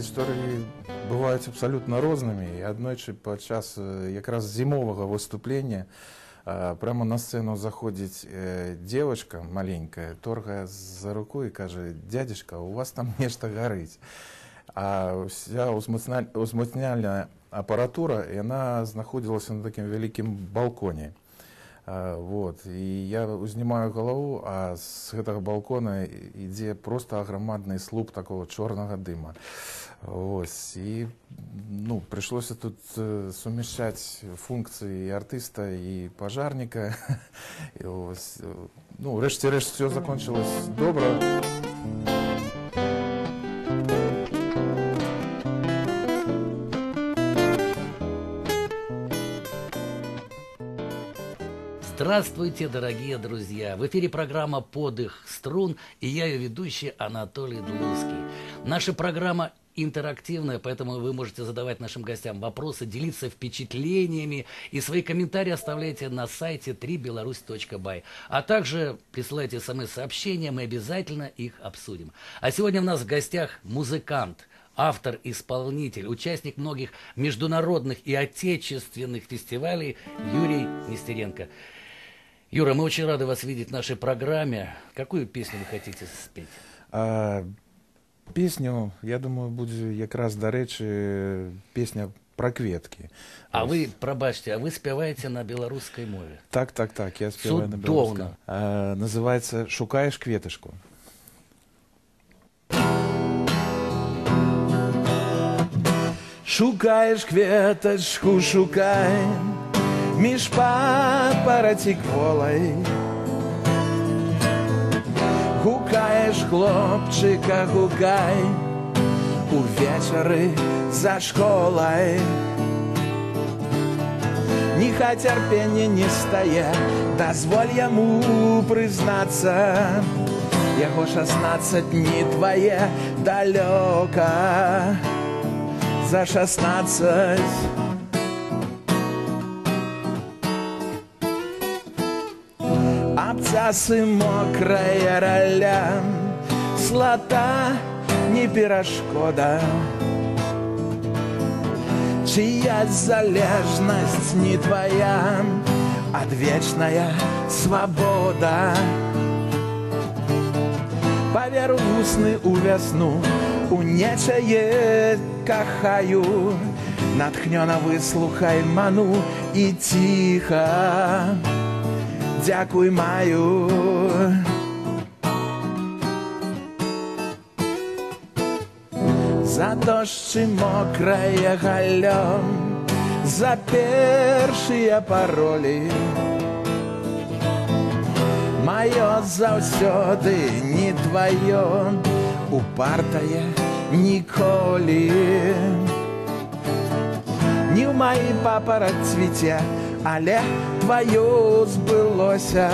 гісторыі бываюць абсалютна рознымі. І аднойчы падчас якраз зімовага выступлення прямо на сцену заходзіць девочка маленькая, торгае за руку і кажа: «Дядзечка, у вас там нешта гарыць». А вся узмацняльная апаратура, яна знаходзілася на такім вялікім балконе. Вот. І я узнімаю галаву, а з гэтага балкона ідзе просто аграмадны слуп такого чорнага дыма. Ось. І прыйшлося тут сумяшчаць функцыі артыста і пажарніка. І ось. Рэшце рэшт все закончилось добра. Здравствуйте, дорогие друзья! В эфире программа «Подых струн» и я ее ведущий Анатолий Длуцкий. Наша программа интерактивная, поэтому вы можете задавать нашим гостям вопросы, делиться впечатлениями и свои комментарии оставляйте на сайте 3belарусь.бай. А также присылайте смс-сообщения, мы обязательно их обсудим. А сегодня у нас в гостях музыкант, автор-исполнитель, участник многих международных и отечественных фестивалей Юрий Нестеренко. Юра, мы очень рады вас видеть в нашей программе. Какую песню вы хотите спеть? Песню, я думаю, будзе якраз, дарэчы, песня про кветкі. А вы, прабачце, а вы спяваеце на беларускай мове? Так, я спяваю на беларускай. Называется «Шукаеш кветачку». Шукаеш кветачку, шукай між папараці кволай. Гукаеш хлопчыка, гукай увечары за школай. Ніхай цярпенне не стае, дазволь яму прызнацца. Яго 16 дні твае далёка за 16. Абцасы мокрая раля, слата не перашкода. Чия залежнасць не твоя, адвечная свабода. Паверу вусны у вясну, у нечае кахаю. Натхнёна выслухай ману і ціха дзякуй маю. За дождж і мокрае галлё, за першыя паролі. Маё заўсёды не тваё, упартае ніколі. Не ў маі папараць цвіце, але твоё збылося.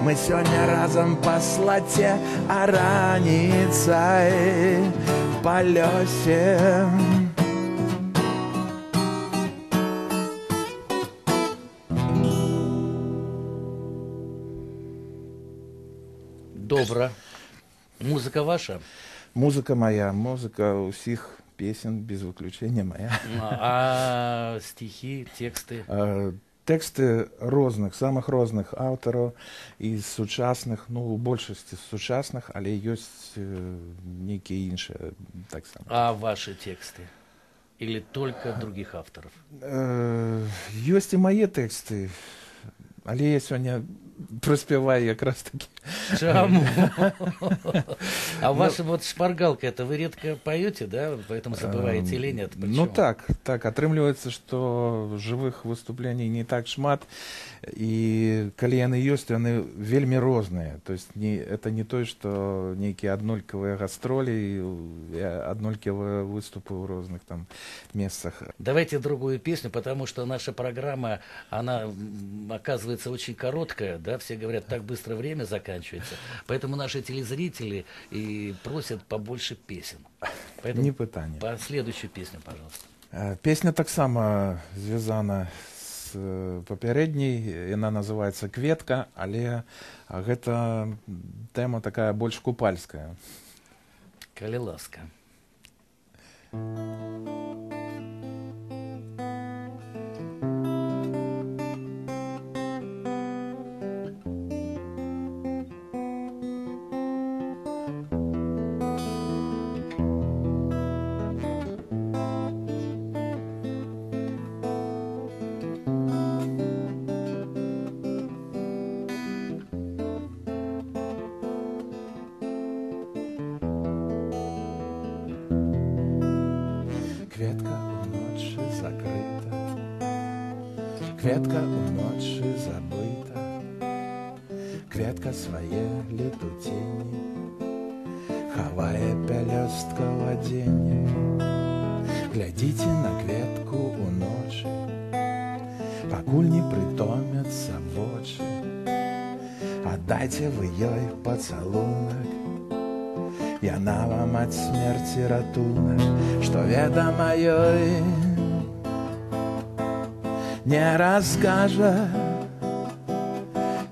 Мы сёння разам па слаце, а раніцай па лёсе. Добра. Музыка ваша? Музыка моя, музыка усіх песен, без выключения моя. А стихи, тексты? Тексты розных, самых розных аўтараў і сучасных, у большасці сучасных, але ёсць нейкія іншыя таксама. А ваши тексты? Или только других авторов? Ёсць і мае тэксты, але я сёння проспеваю якраз таки. Чему? А ваша вот шпаргалка, это вы редко поете, да? Поэтому забываете или нет? Ну так, атрымліваецца, што жывых выступлений не так шмат, і калі яны ёсць, яны вельмі розныя. То есть это не то, что нейкія аднолькавыя гастроли, аднолькавыя выступы ў розных там месцах. Давайте другую песню, потому что наша программа, она оказывается очень короткая, да, все говорят, так быстро время заканчивается, поэтому наши телезрители и просят побольше песен. Поэтому не пытанне. По следующую песню, пожалуйста. Песня таксама звязана з папярэдняй, яна называется «Кветка», але гэта тэма такая больш купальская. Калі ласка. Кветка уночі закрита, кветка уночі забита, кветка своє летутіння хаває пелёстка в адзенне. Глядзіце на кветку уночі, пакуль не прытомяцца вочы, аддайце вы ёй пацалунак, яна вам ад смерці ратунак, што ведама ёй не раскажа,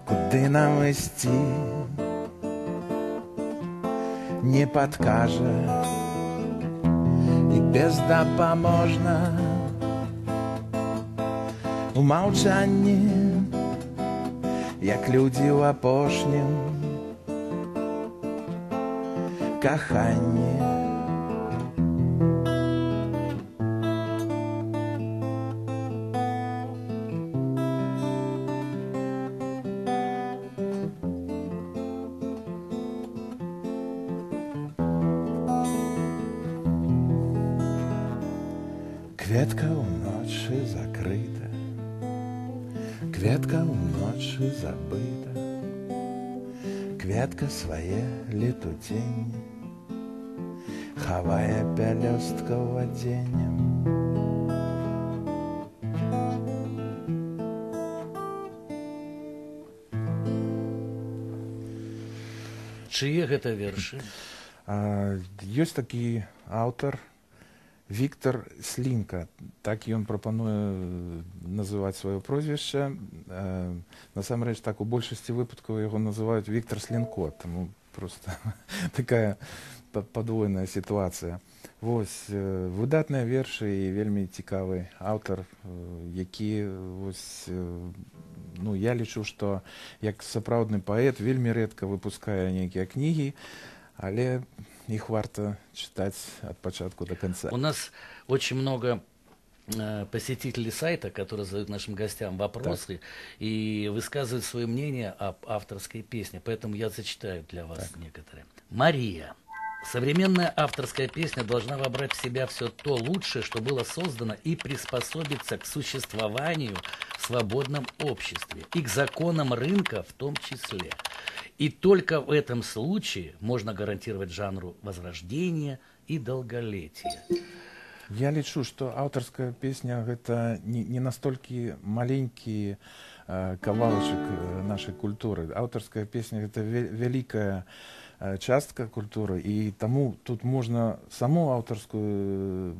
куды нам ісці, не падкажа і бездапаможна у маўчанні, як людзі ў апошнім каханні. Кветка уночі закрита, кветка уночі забита, кветка своє летутіння хаває пелёстка в адзенне. Чые гэта вершы? Ёсць такі аўтар Віктор Слінка, так ён прапануе называць сваё прозвішча. Насамрэч, так у большасці выпадкаў яго называюць Віктор Слінко, таму просто такая падвойная сітуацыя. Вось, выдатныя вершы і вельмі цікавы аўтар, які, вось, ну, я лічу, што як сапраўдны паэт вельмі рэдка выпускае нейкія кнігі, але их варто читать от початку до конца. У нас очень много посетителей сайта, которые задают нашим гостям вопросы и высказывают свое мнение об авторской песне. Поэтому я зачитаю для вас некоторые. Мария. Современная авторская песня должна вобрать в себя все то лучшее, что было создано, и приспособиться к существованию в свободном обществе и к законам рынка в том числе. И только в этом случае можно гарантировать жанру возрождения и долголетия. Я лічу, што аўтарская песня гэта не настолькі маленькі кавалачак нашай культуры. Аўтарская песня гэта вялікая частка культуры, і таму тут можна саму аўтарскую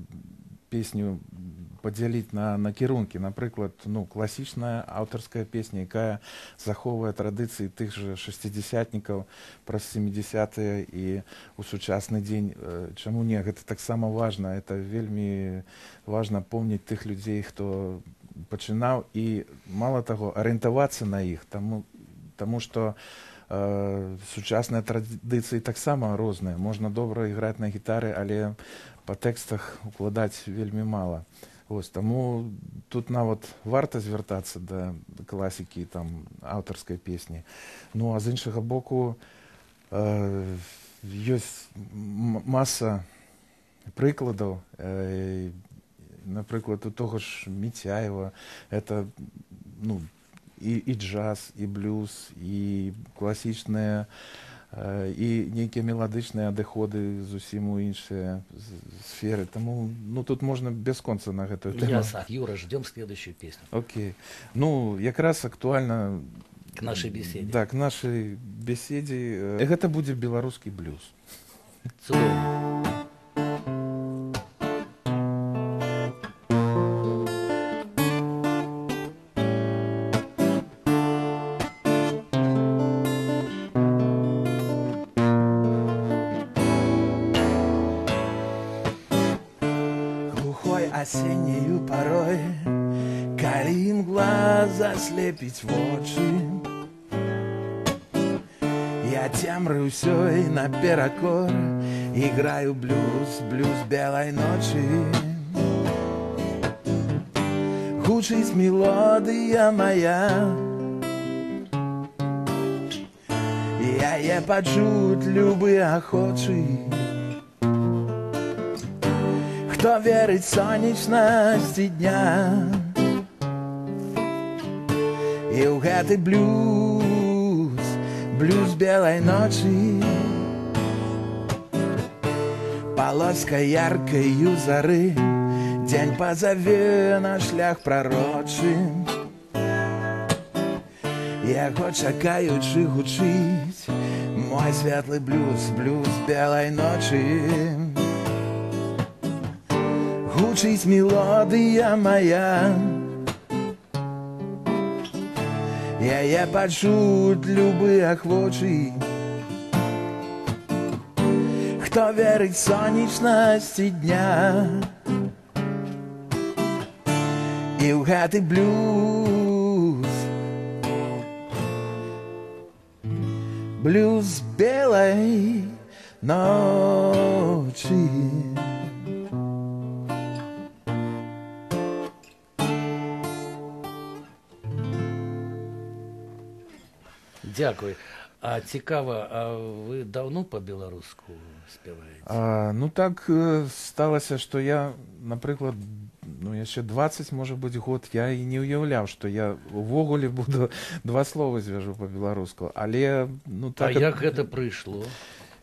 песню падзяліць на кірункі. Напрыклад, ну, класічная аўтарская песня, якая захоўвае традыцыі тых жа шасцідзясятнікаў праз 70-е і ў сучасны дзень. Чаму не? Гэта таксама важна. Это вельмі важна помніць тых людзей, хто пачынаў, і мала таго, арыентавацца на іх, таму што сучасныя традыцыі таксама розныя. Можна добра іграць на гітары, але па тэкстах укладаць вельмі мала. Ось, таму тут нават варта звяртацца да класікі там аўтарскай песні. Ну, а з іншага боку, ёсць маса прыкладаў. Напрыклад, у того ж Міцяева, это, ну, і джаз, і блюз, і класічныя, і нейкія меладычныя адыходы зусім у іншыя сферы. Таму, ну, тут можна бясконца на гэтую тему. Ясно. Юра, ждем следующую песню. Окей. Ну, якраз актуальна... К нашей беседе. Да, к нашай беседе. Гэта будзе беларускі блюз. Цудоўна. осеннею порой, калі імгла заслепіць вочы. Я цемры ўсёй наперакор, играю блюз, блюз белой ночи. Гучыць мелодыя моя, яе пачуць любы ахочы. Хто верыць сонечнасці дня, і ў гэты блюз, блюз белой ночи, полоска яркою зары, день позове на шлях пророчы. Яго чакаючы гучыць мой светлый блюз, блюз белой ночи. Гучыць мелодыя моя, яе пачуць любы ахвочы. Хто верыць сонечнасці дня, і ў гэты блюз, блюз белой ночи. Дякую. А цікава, а ви давно по-беларуску співаєте? Ну так сталося, що я, наприклад, ще 20, може бути, год, я і не уявляв, що я ввогуле буду 2 слова зв'яжу по-беларуску. Але, так... А як гэта прыйшло?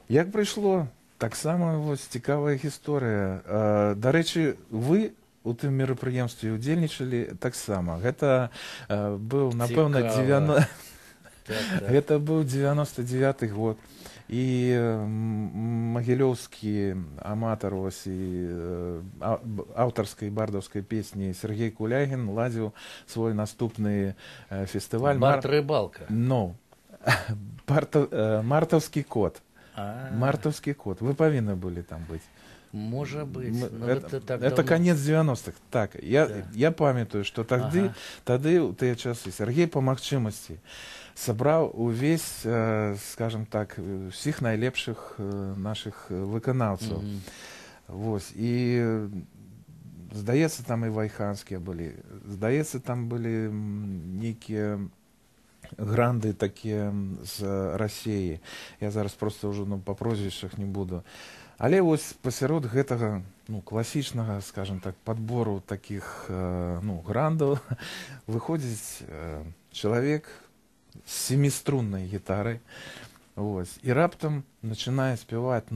Як прыйшло? Так само ось цікава гісторыя. Дарэчы, вы у тым мерапрыемстве удзельнічалі таксама. Гэта быў, напэўна, гэта быў 99-й год. І магілёўскі аматар аўтарскай бардаўскай песні Сергей Кулягін ладзіў свой наступны фестываль. Барт-рыбалка. Мартаўскі кот. Мартаўскі кот. Вы павінны былі там быць. Можа быць. Это конец 90-х. Так, я памятаю, што тады, у тыя часы, Сергей па магчымасці сабраў увесь, скажем так, усіх найлепшых нашых выканаўцаў. Вось. І, здаецца, там і вайханскія былі. Здаецца, там былі нейкія гранды такія з Расіі. Я зараз проста ўжо па прозвішчах не буду. Але вось пасярод гэтага класічнага, скажем так, падбору такіх грандаў выходзіць чалавек з 7-струннай гітарай. І раптам пачынае спяваць,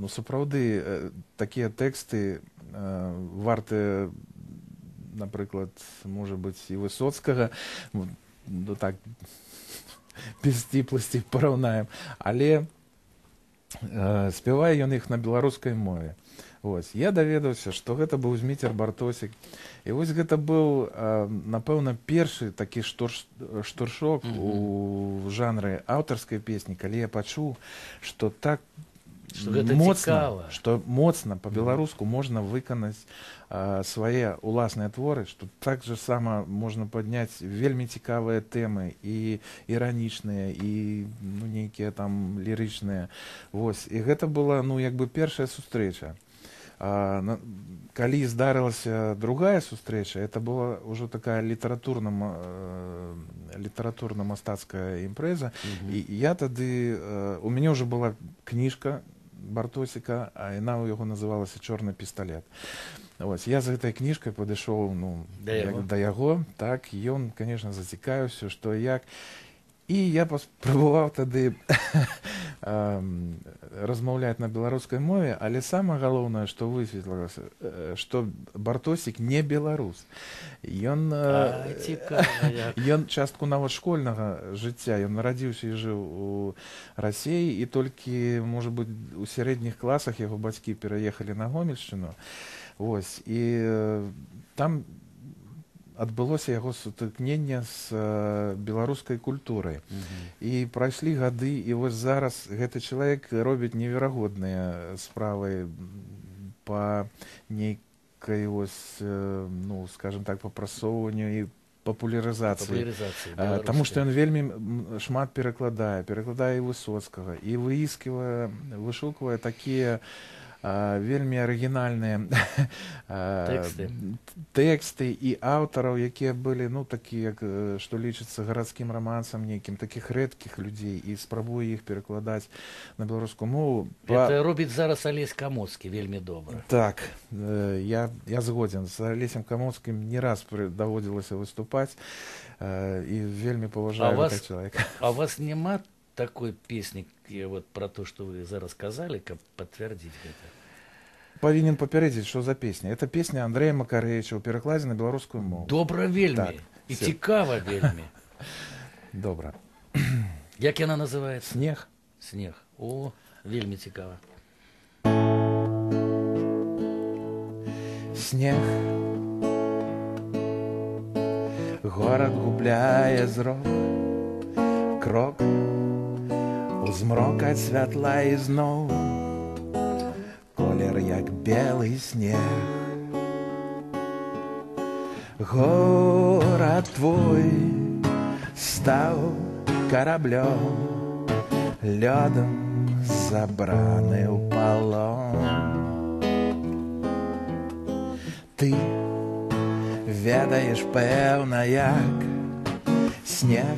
сапраўды, такія тэксты вартыя, напрыклад, можа быць, і Высоцкага, так, без сціпласці параўнаем, але спявае ён іх на беларускай мове. Я даведаўся, што гэта быў Зміцер Бартосік. І вось гэта быў, напэўна, першы такі штуршок у жанры аўтарскай песні, калі я пачуў, што так моцна, што моцна па-беларуску можна выканаць свае ўласныя творы, што так жа сама можна падняць вельмі цікавыя тэмы, і іранічныя, і нейкія там лірычныя. І гэта была, першая сустрэча. Калі здарылася другая сустрэча, это была ўжо такая літаратурна-мастацкая імпрэза. І я тады, у мяне ўжо была кніжка Бартосіка, а яна ў яго называлася «Чорны пісталет». Я з гэтай кніжкай падышоў да яго, так, ён, конечно, зацікавіўся, што і як. І я паспрабаваў тады размаўляць на беларускай мове, але самае галоўнае, што высветлілася, што Бартосік не беларус. Ён частку нават школьнага жыцця, ён нарадзіўся і жыў у Расіі, і толькі, можа быць, у сярэдніх класах яго бацькі пераехалі на Гомельшчыну. І там адбылося яго сутыкненне з беларускай культурай. І прайшлі гады, і вось зараз гэты чалавек робіць неверагодныя справы па хуткай ну скажем так папрасоўванню і папулярызацыі. Таму што ён вельмі шмат перакладае і Высоцкага і вышуквае такія вельмі арыгінальныя тэксты і аўтараў, якія былі ну такія, што лічыцца гарадскім рамансам нейкім, такіх рэдкіх людзей, і спрабуе іх перакладаць на беларускую мову. Это робіць зараз Алесь Камоцкі вельмі добра. Так, я згодзін. З Алесем Камоцкім не раз даводзілася выступаць і вельмі паважаю гэтага чалавека. А у вас няма такой песни, вот про то, что вы зараз сказали, как подтвердить это? Павінен папярэдзіць, что за песня. Это песня Андрэя Макарэвіча ў перакладзе на беларускую мову. Добра вельмі. Так, і цікава вельмі. Добра. Як яна называется? Снег. Снег. О, вельмі цікава. Снег. Горад губляе зрок. Крок. Узмрок ад святла і зноў колер як белы снег. Горад твой стаў караблём, лёдам забраны ў палон. Ты ведаеш пэўна, як снег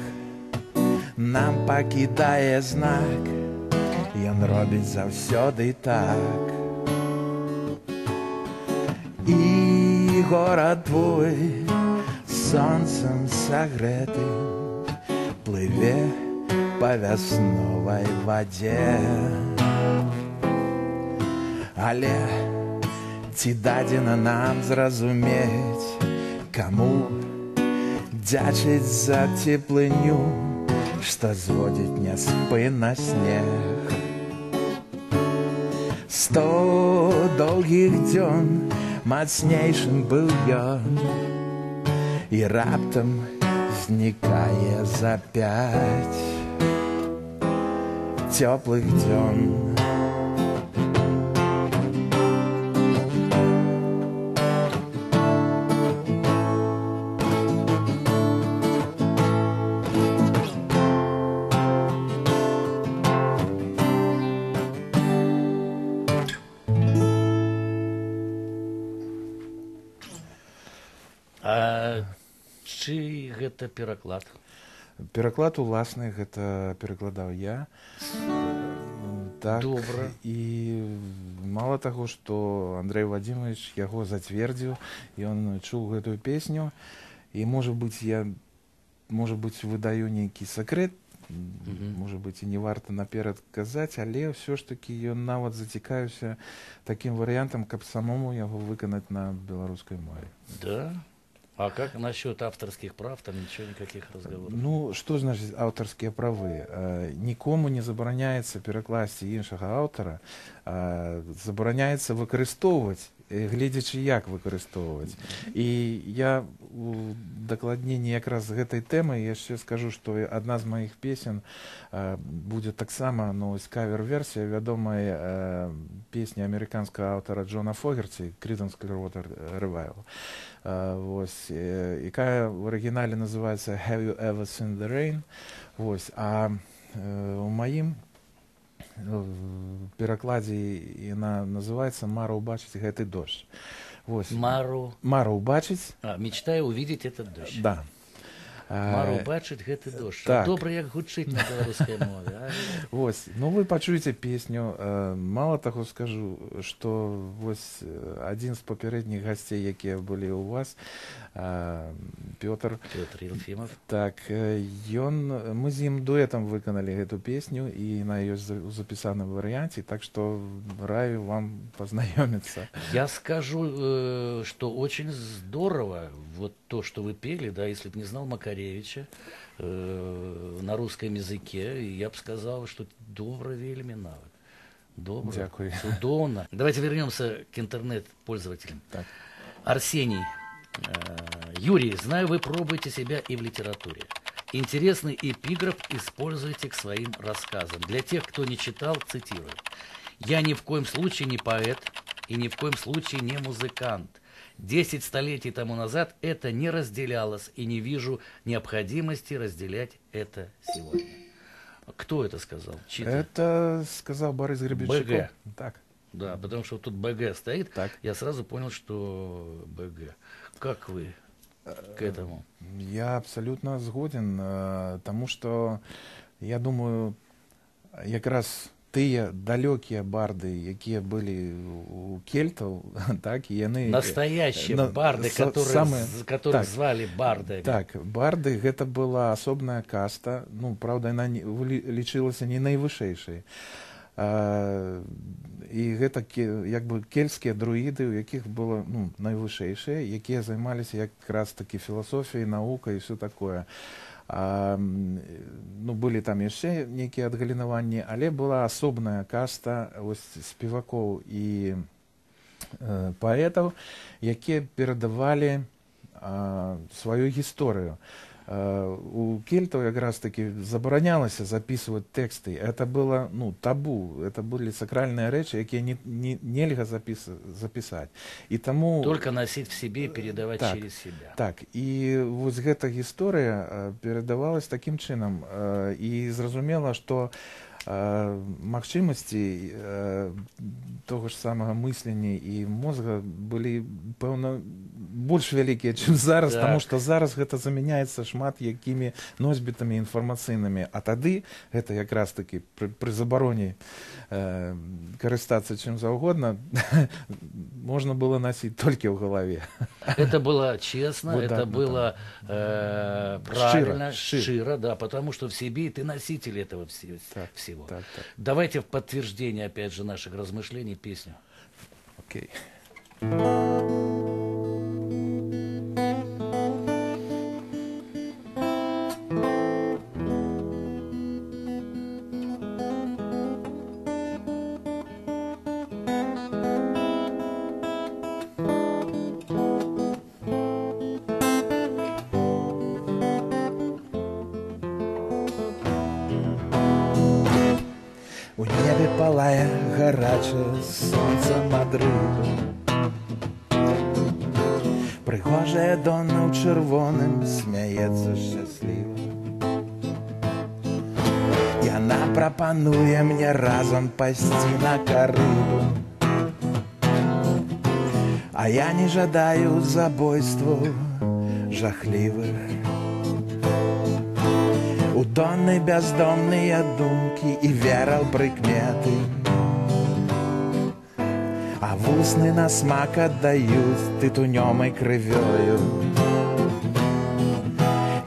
нам пакідае знак, ён робіць заўсёды так. І горад твой сонцам сагрэтым плыве па вясновай вадзе. Але ці дадзена нам зразумець, каму дзячыць за цеплыню, што зводзіць няспынна снег. 100 доўгіх дзён мацнейшым быў ён, і раптам знікае за 5 цёплых дзён. Чый гэта пераклад? Пераклад уласны, гэта перакладаў я. Так, добра. І мала таго, што Андрэй Вадзімович яго зацвердзіў, ён чуў гэтую песню, і можа быць выдаю нейкі сакрэт, можа быць і не варта наперад казаць, але ўсё ж такі ён нават зацікавіўся такім варыянтам, каб самому яго выканаць на беларускай мове. Да? А как насчет авторских прав? Там ничего, никаких разговоров? Ну, что значит авторские правы? Нікому не забараняецца перакласці іншага аўтара, забараняецца выкарыстоўваць, гледзячы як выкарыстоўваць. І я у дакладненні якраз гэтай тэмы яшчэ скажу, што адна з маіх песен будзе таксама кавер-версія вядомай песні амерыканскага аўтара Джона Фогерці «Creedence Clearwater Revival», якая в арыгінале называецца «Have you ever seen the rain?». А у маім перакладзе яна называецца «Мара ўбачыць гэты дождж». Мара ўбачыць. Мечтаю увидеть этот дождь. Да. Мара ўбачыць гэты дождж. Так. Добра, як гучыць на беларускай мове. Вы пачуеце песню. Мало таго скажу, што адзін з папярэдніх гасцей, якія былі ў вас, Пётр Елфімов. Так, мы з ім дуэтам выканалі гэту песню, і яна ёсць у запісаным варыянце, так што раю вам познаёміцца. Я скажу, что очень здорово вот то, что вы пели, да, если бы не знал Макаревича на русском языке, я бы сказал, что добро вельми навык. Добро. Дякую. Чудовно. Давайте вернемся к интернет-пользователям. Так. Арсений. Юрий, знаю, вы пробуете себя и в литературе. Интересный эпиграф используйте к своим рассказам. Для тех, кто не читал, цитирую. «Я ни в коем случае не поэт и ни в коем случае не музыкант. 10 столетий тому назад это не разделялось, и не вижу необходимости разделять это сегодня. Кто это сказал? Чьи-то? Это сказал Борис Гребенщиков. БГ. Так. Да, потому что тут БГ стоит, Так. я сразу понял, что БГ. Как вы к этому? Я абсолютно згоден, тому что, я думаю, якраз тыя далёкія барды, якія былі у кельтаў, так, і яны... Настоящие барды, которых звали бардами. Так, барды, гэта была асобная каста, ну, правда, яна лічылася не найвышэйшай. І гэта як бы кельтскія друіды, у якіх было найвышэйшыя, якія займаліся якраз такі філасофіяй, навукай і все такое. Былі там яшчэ нейкія адгалінаванні, але была асобная каста спевакоў і паэтаў, якія перадавалі сваю гісторыю. У кельтаў якраз таки забаранялася записывать тексты. Это было табу. Это были сакральные речи, якія нельга записать. И тому... Только носить в себе и передавать через себя. Так. И вот эта история передавалась таким чином. И зразумела, что магчымасці того ж самага мыслення і мозга былі, пэўна, больш вялікія, чым зараз, таму што зараз гэта замяняецца шмат якімі носьбітамі інфармацыйнымі, а тады гэта якраз такі пры забароне карыстацца чым заўгодна можна было носіць толькі ў галаве. Это было честно, это было правильно, широ, да, потому что в себе ты носитель этого всего. Так. Давайте в подтверждение, опять же, наших размышлений песню. Окей. У небе палае гарачае сонца Мадрыду. Прыгожая Донна ў чырвоным смяецца шчасліва. Яна прапануе мне разам пайсці на карыбу. А я не жадаю забойстваў жахлівых. У Донны бяздомныя думкі і вера ў прыкметы, а вусны на смак аддаюць тытунём і крывёю.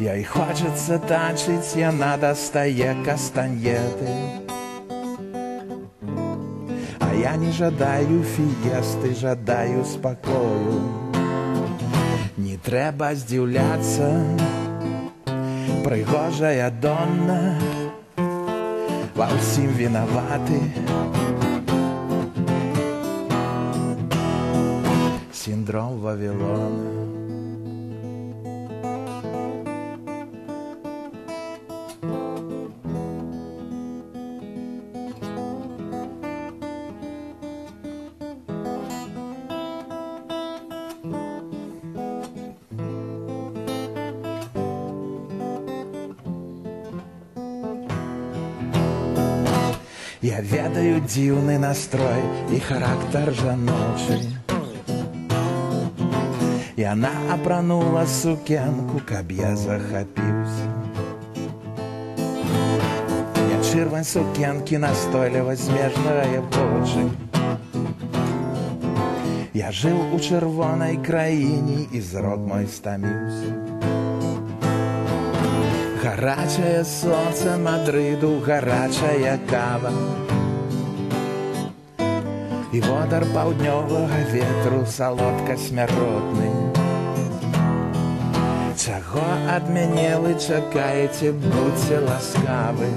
Ёй хочацца танчыць, яна дастае кастаньеты, а я не жадаю фіесты, жадаю спакою. Не трэба здзіўляцца, прыгожая Донна ва ўсім вінаваты. Синдром Вавилона. Я ведаю дзіўны настрой і характар жаночы. Яна апранула сукенку, каб я захапіўся. Я чырвань сукенкі настойліва змежнае вочы. Я жыў у чырвонай краіне, і зрок мой стаміўся. Гарачае сонца Мадрыду, гарачая кава і водар паўднёвага ветру салодка смяротны. Чаго ад мяне вы чакаеце, будзьце ласкавы.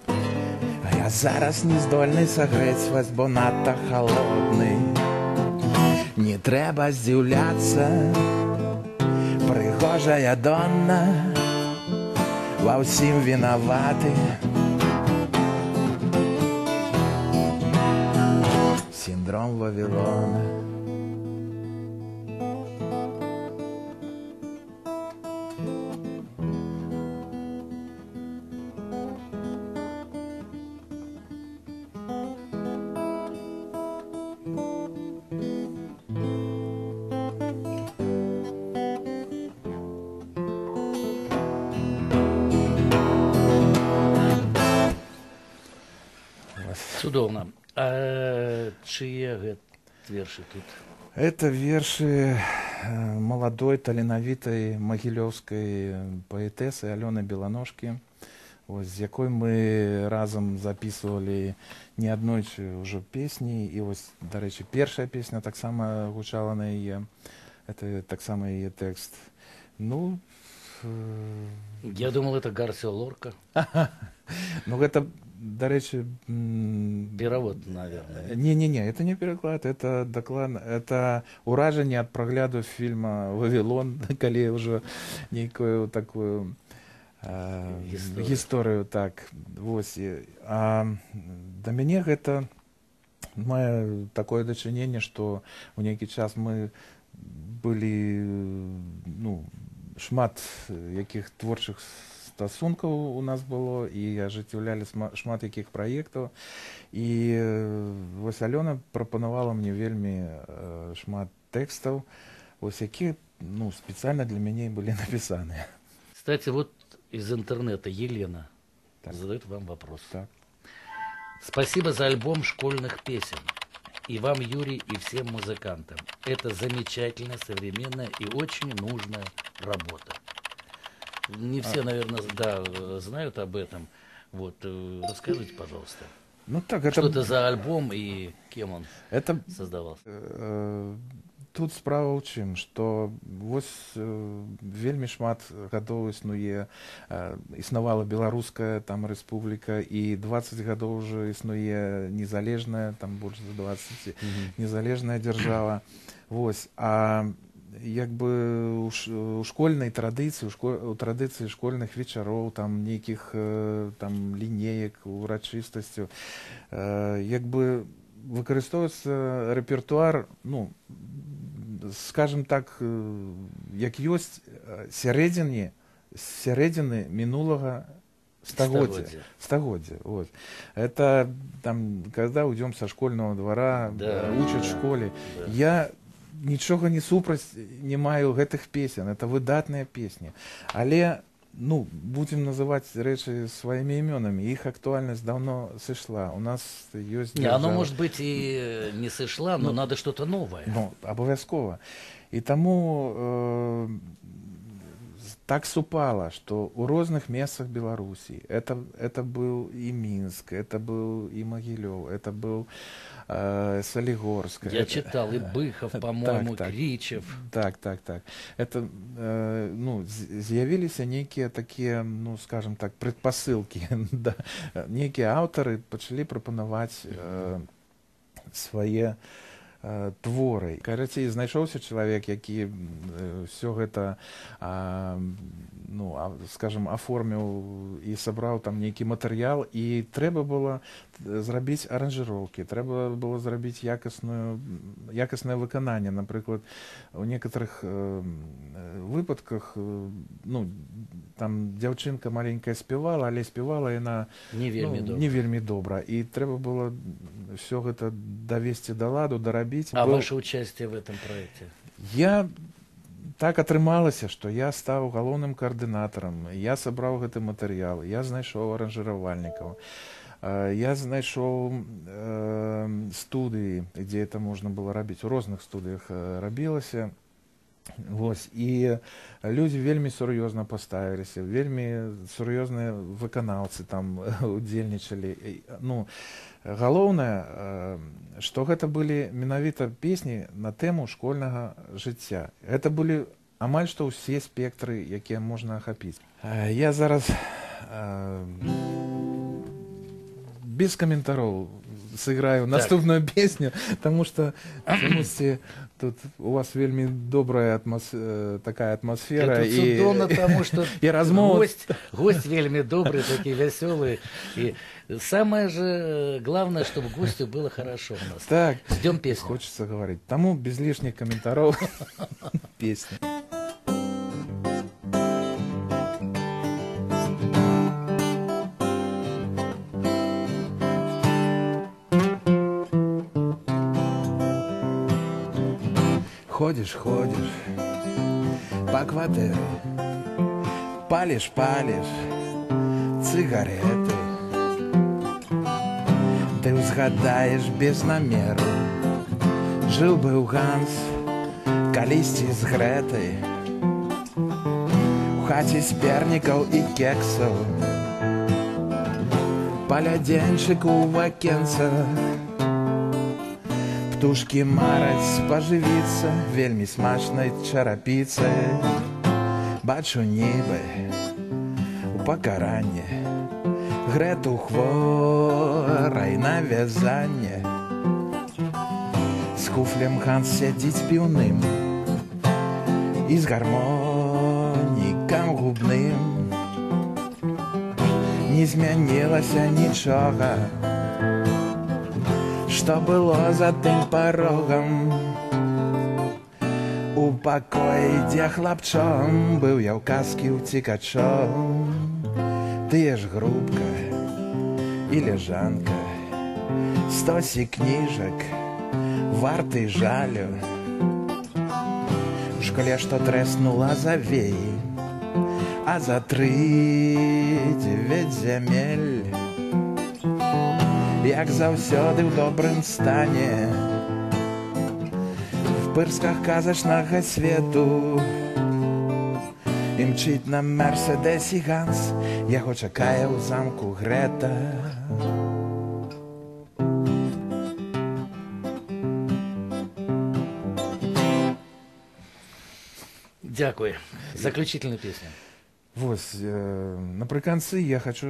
А я зараз не здольны сагрэць вас, бо надта халодны. Не трэба здзіўляцца, прыгожая Донна ва ўсім вінаваты. Синдром Вавилона. Цудоўна. А чые гэта вершы тут? Это верши молодой, таленавітай магілёўскай паэтэсы Алёны Беланожкі, з якой мы разам записывали неаднойчы ўжо песні. І вось, дарэчы, першая песня таксама гучала на яе. Это таксама яе тэкст. Ну, Я думал, это Гарсио Лорка. ну гэта, дарэчы, Перевод, наверное. Не, это не переклад, это доклад, это уражение от прогляду фильма «Вавилон», калі ўжо нейкую такую гісторыю, так, вось. А да мяне гэта мае такое дачыненне, што ў нейкі час мы былі, ну, шмат якіх творчых стасункаў у нас было, і ажыццяўлялі шмат якіх праектаў. І вось Алёна прапанавала мне вельмі шмат тэкстаў, вось якія, ну, спецыяльна для мяне былі напісаныя. Кстати, вот из интернета Елена задает вам вопрос. Так. Спасибо за альбом школьных песен. И вам, Юрий, и всем музыкантам. Это замечательная, современная и очень нужная работа. Не все, наверное, да, знают об этом. Вот, расскажите, пожалуйста. Ну, так, что это за альбом и кем он создавался? Тут справа ў чым, што вось вельмі шмат гадоў існавала беларуская там рэспубліка, і 20 гадоў уже існуе незалежная, там больш за 20, незалежная дзяржава. Вось, а як бы у школьнай традыцыі, у традыцыі школьных вечароў, там нейкіх там лінеек, урачыстасцяў, як бы выкарыстоўваецца рэпертуар, ну, скажем так, як ёсць сярэдзіны мінулага стагоддзя. Вот. Это там, когда уйдем со школьного двора, да, учат в школе. Да. Я нічога не супраць не маю гэтых песен, это выдатныя песні. Але, ну, будем называть рэчы сваімі імёнамі. Их актуальность давно сышла. У нас ёсць держава. Оно, может быть, и не сышла, но надо что-то новое. Ну, абавязкова. І таму так супала, што ў розных месцах Беларусі. Это был и Минск, это был и Могилев, это был Солигорск. Я читал и Быхов, по-моему, Кричев. Так. Это, ну, з'явіліся нейкія такія, ну, скажем так, предпосылки. Да. Некие аўтары пачалі прапанаваць свае творы. Карацей, знайшоўся чалавек, які все гэта, ну, скажем, аформіў і сабраў там нейкі матэрыял, і трэба было зрабіць аранжыроўкі, трэба было зрабіць якаснае выкананне. Напрыклад, у некаторых выпадках, ну, там дзяўчынка маленькая спявала, але спявала яна не вельмі добра, і трэба было все гэта давесці да ладу, дарабіць. Ваше участие в этом проекте? Так атрымалася, што я стаў галоўным каардынатарам, я сабраў гэты матэрыял, я знайшоў аранжыравальнікаў, я знайшоў студыі, дзе это можна было рабіць, у розных студыях рабілася. Вось, і людзі вельмі сур'ёзна паставіліся, вельмі сур'ёзныя выканаўцы там удзельнічалі. Ну, галоўнае, што гэта былі менавіта песні на тэму школьнага жыцця. Гэта былі амаль што ўсе спектры, якія можна ахапіць. Я зараз без каментароў сыграю наступную песню, потому что тут у вас вельмі добрая такая атмосфера. Это цудоўна, потому что гость вельмі добрый, такие веселые. И самое же главное, чтобы гостю было хорошо у нас. Так, ждем песню. Хочется говорить. Тому без лишних комментариев песня. Ходишь по квартире, палишь цигареты, ты ўзгадаеш без намеру. Жыў быў Ганс калісьці з Грэтай у хаце з пернікаў і кексаў, палядзенчыку ў вакенцах. Птушкі мараць спажывіцца вельмі смачнай чарапіцай. Бачу нібы у пакаранне Грэту хворай на вязанне. З куфлем Ганс сядзіць піўным і з гармонікам губным. Не змянілася нічога, што было за тым парогам. У пакоі, дзе хлапчом быў я ў казкі ўцікачом. Тыя ж грубка і лежанка, стосі кніжак варты жалю. У школе што трэснула завеі, а за 3-9 зямель. Як заўсёды ў добрым стане, в пырсках казачнага свету. Імчыць на Мерседесі Ганс, яго чакае ў замку Грэта. Дякую. Заключительную песню. Вось, напрыканцы я хочу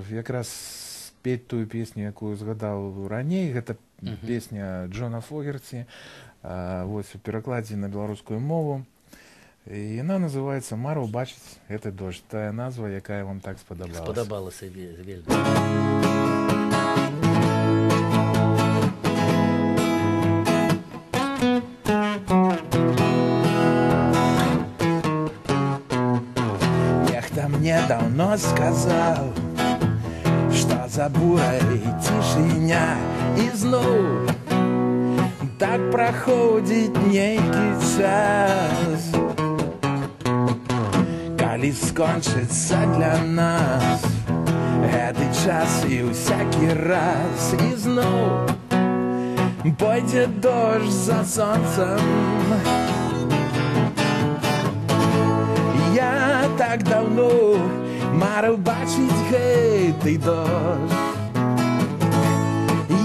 якраз спець тую песню, якую згадаў раней. Гэта песня Джона Фогерці, вось, у перакладзе на беларускую мову. І яна называецца «Мара ўбачыць гэты дождж». Тая назва, якая вам так спадабалася. Спадабалася вельмі. Нехта мне даўно сказаў, што за бурай цішыня, і зноў так праходзіць нейкі час. Калі скончыцца для нас гэты час і ўсякі раз, і зноў пойдзе дождж за сонцам. Я так даўно марыў бачыць гэты дождж.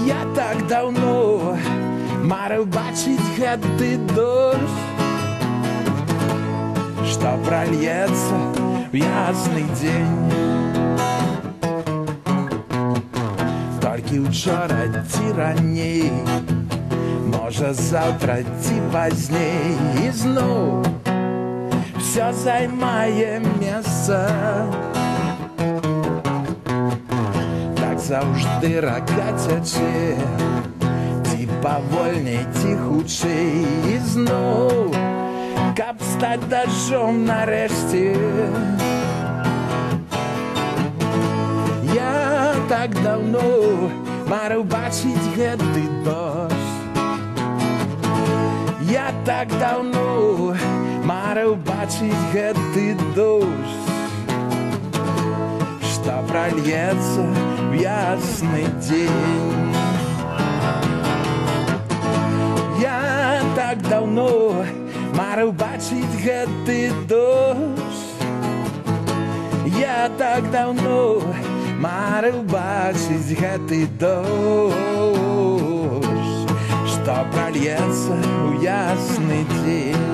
Я так даўно марыў бачыць гэты дождж, што прольецца в ясны дзень. Толькі учора ці раней, можа заўтра ці пазней, і зноў всё займае месца. Так заўжды рака цячэ, ці павольней, ці хутчэй, і зноў каб стаць дажджом нарэшце. Я так даўно марыў бачыць гэты дождж. Я так даўно марыў бачыць гэты дождж, што прольецца в ясны дзень. Я так даўно марыў бачыць гэты дождж. Я так даўно марыў бачыць гэты дождж, што прольецца ў ясны дзень.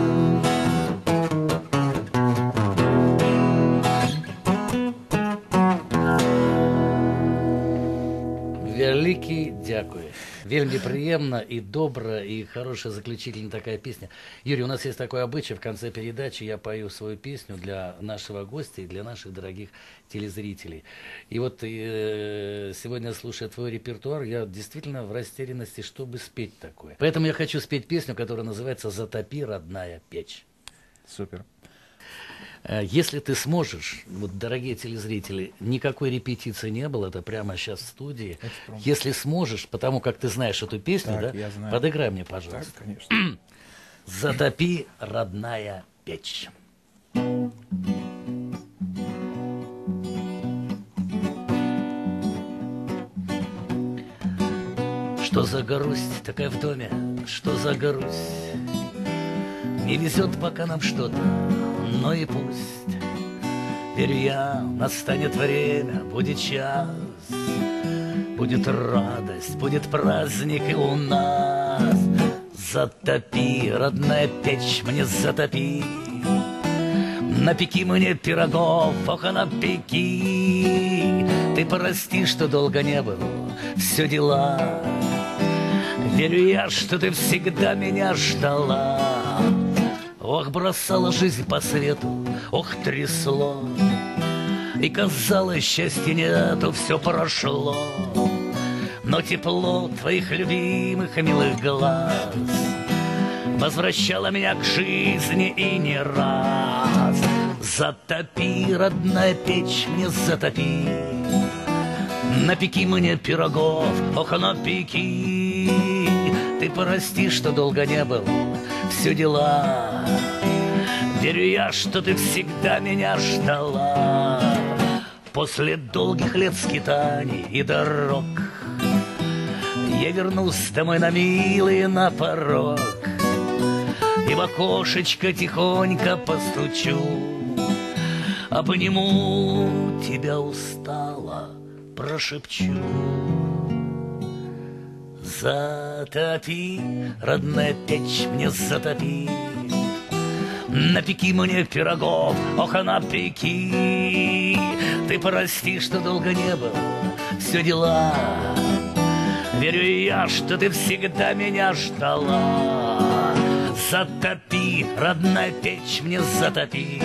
Вялікі дзякуй. Вельми приемно и добро, и хорошая заключительная такая песня. Юрий, у нас есть такой обычай, в конце передачи я пою свою песню для нашего гостя и для наших дорогих телезрителей. И вот сегодня, слушая твой репертуар, я действительно в растерянности, чтобы спеть такое. Поэтому я хочу спеть песню, которая называется «Затопи, родная печь». Супер. Если ты сможешь, вот, дорогие телезрители, никакой репетиции не было, это прямо сейчас в студии. Если сможешь, потому как ты знаешь эту песню, так, да, подыграй мне, пожалуйста. Так, конечно. «Затопи, родная печь». Что за грусть такая в доме, что за грусть? Не везет пока нам что-то, но и пусть. Верю я, настанет время, будет час, будет радость, будет праздник и у нас. Затопи, родная печь, мне затопи. Напеки мне пирогов, ох, напеки. Ты прости, что долго не был, все дела. Верю я, что ты всегда меня ждала. Ох, бросала жизнь по свету, ох, трясло. И казалось, счастья нету, все прошло. Но тепло твоих любимых и милых глаз возвращало меня к жизни и не раз. Затопи, родная печь, мне затопи. Напеки мне пирогов, ох, напеки. Ты прости, что долго не был, все дела. Верю я, что ты всегда меня ждала. После долгих лет скитаний и дорог я вернусь домой на милый, на порог, и в окошечко тихонько постучу, обниму тебя устало, прошепчу. Затопи, родная печь, мне затопи. Напеки мне пирогов, ох, напеки. Ты прости, что долго не был, все дела. Верю я, что ты всегда меня ждала. Затопи, родная печь, мне затопи.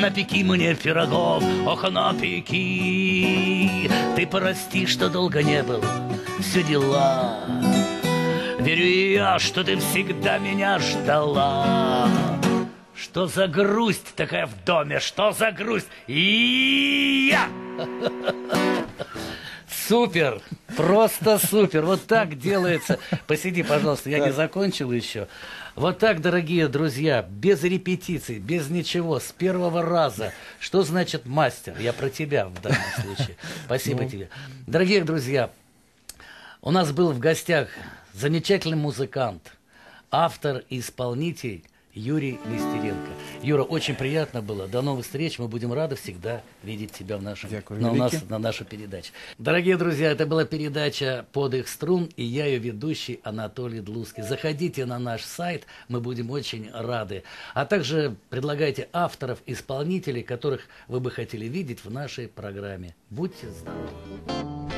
Напеки мне пирогов, ох, напеки. Ты прости, что долго не был, все дела. Верю я, что ты всегда меня ждала. Что за грусть такая в доме, что за грусть? И-я! Супер, просто супер, вот так делается. Посиди, пожалуйста, я не закончил еще. Вот так, дорогие друзья, без репетиций, без ничего, с первого раза. Что значит мастер? Я про тебя в данном случае. Спасибо тебе. Дорогие друзья, у нас был в гостях замечательный музыкант, автор и исполнитель Юрий Нестеренко. Юра, очень приятно было. До новых встреч. Мы будем рады всегда видеть тебя в нашем, на нашей передаче. Дорогие друзья, это была передача «Подых струн», и я ее ведущий Анатолий Длуцкий. Заходите на наш сайт, мы будем очень рады. А также предлагайте авторов, исполнителей, которых вы бы хотели видеть в нашей программе. Будьте здоровы!